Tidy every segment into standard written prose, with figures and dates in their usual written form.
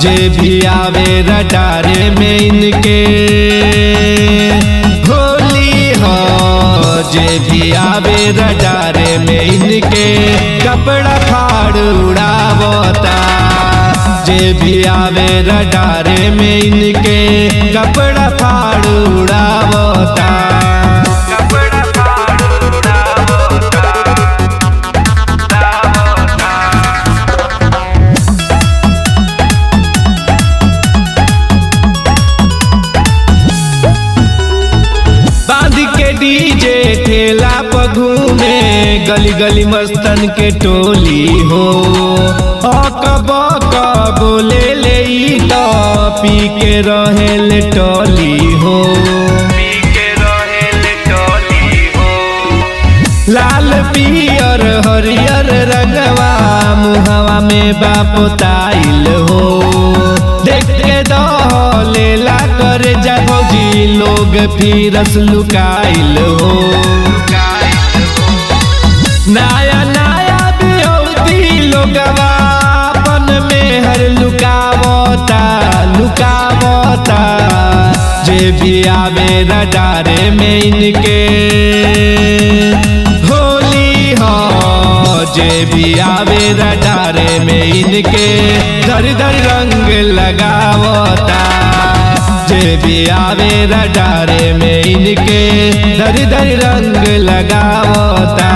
जे भी आवे रडारे में इनके होली हो। जे भी आवे रडारे में इनके कपड़ा फाड़ उड़ावता। जे भी आवे रडारे में इनके कपड़ा फाड़ उड़ावता। डीजे ठेला पर घूमे गली गली मस्तन के टोली हो। कब बोले ले तो पी के रहे ले टोली हो। लाल पियर हरियर रंगवा मुहवा में बापोताइल हो। देख के लेला कर जा भौजी लोग फिरस लुकाइल हो। नया नया बिहौती लोगवा अपन में हर लुकावता लुकावता। जे भी आवे रडारे में इनके होली हो। जे भी आवे रडारे में इनके धर धर रंग लगावता। जे भी आवे रडारे में इनके धर धर रंग लगावता।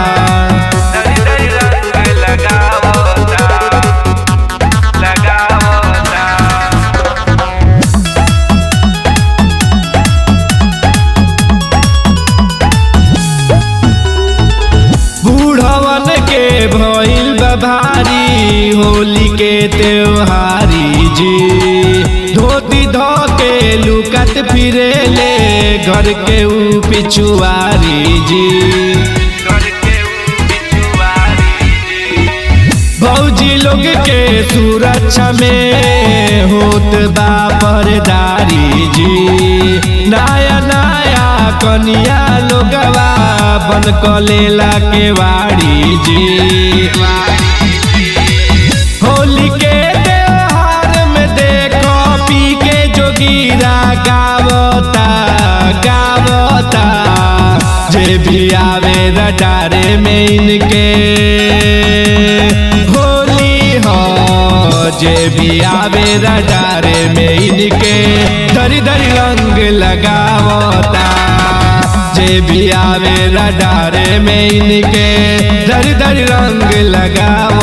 बूढ़वन के भइल भारी होली के त्योहारी जी। धोती धो के लुकत फिरे ले घर के ऊ पिछुआरी जी। भौजी लोग के सुरक्षा में होत बा परदारी जी। नया नया कनिया लोगवा बन कलेला के वाड़ी जी। होली के त्योहार में देखो पी के जोगीरा गावता गावता। जे भी आवे रडारे में इनके होली हो। जे भी आवे रडारे में इनके धर धर रंग लगावता। जे भी आवे रडारे में इनके धर धर रंग लगावता।